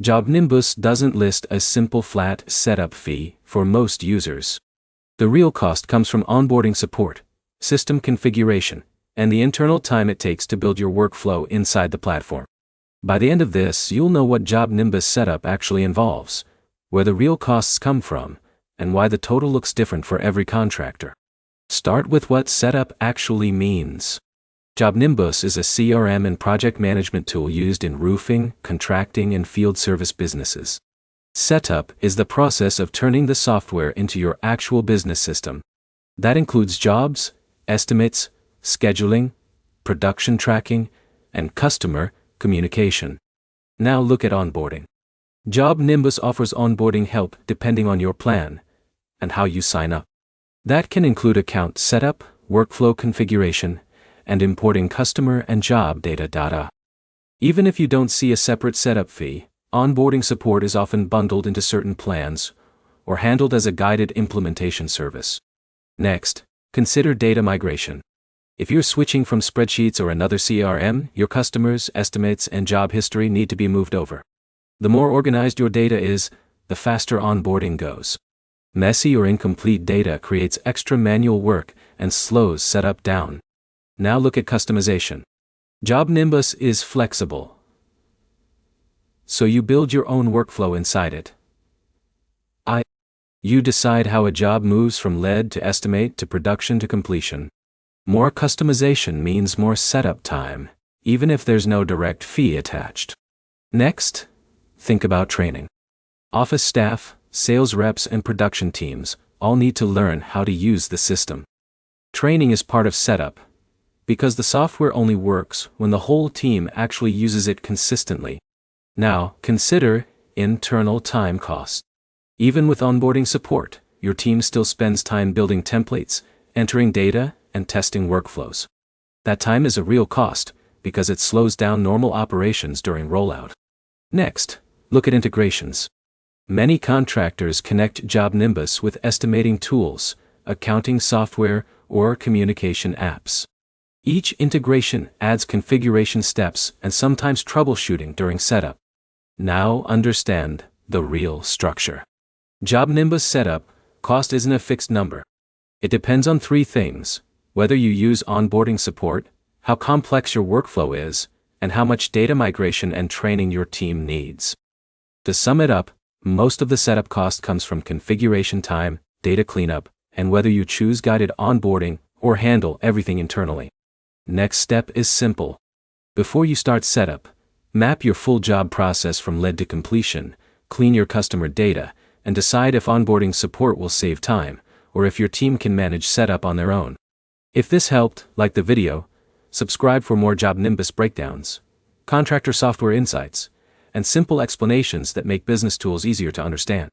JobNimbus doesn't list a simple flat setup fee for most users. The real cost comes from onboarding support, system configuration, and the internal time it takes to build your workflow inside the platform. By the end of this, you'll know what JobNimbus setup actually involves, where the real costs come from, and why the total looks different for every contractor. Start with what setup actually means. JobNimbus is a CRM and project management tool used in roofing, contracting, and field service businesses. Setup is the process of turning the software into your actual business system. That includes jobs, estimates, scheduling, production tracking, and customer communication. Now look at onboarding. JobNimbus offers onboarding help depending on your plan and how you sign up. That can include account setup, workflow configuration, and importing customer and job data. Even if you don't see a separate setup fee, onboarding support is often bundled into certain plans or handled as a guided implementation service. Next, consider data migration. If you're switching from spreadsheets or another CRM, your customers, estimates, and job history need to be moved over. The more organized your data is, the faster onboarding goes. Messy or incomplete data creates extra manual work and slows setup down. Now look at customization. JobNimbus is flexible, so you build your own workflow inside it. You decide how a job moves from lead to estimate to production to completion. More customization means more setup time, even if there's no direct fee attached. Next, think about training. Office staff, sales reps, and production teams all need to learn how to use the system. Training is part of setup, because the software only works when the whole team actually uses it consistently. Now, consider internal time costs. Even with onboarding support, your team still spends time building templates, entering data, and testing workflows. That time is a real cost, because it slows down normal operations during rollout. Next, look at integrations. Many contractors connect JobNimbus with estimating tools, accounting software, or communication apps. Each integration adds configuration steps and sometimes troubleshooting during setup. Now understand the real structure. JobNimbus setup cost isn't a fixed number. It depends on three things: whether you use onboarding support, how complex your workflow is, and how much data migration and training your team needs. To sum it up, most of the setup cost comes from configuration time, data cleanup, and whether you choose guided onboarding or handle everything internally. Next step is simple. Before you start setup, map your full job process from lead to completion, clean your customer data, and decide if onboarding support will save time, or if your team can manage setup on their own. If this helped, like the video, subscribe for more JobNimbus breakdowns, contractor software insights, and simple explanations that make business tools easier to understand.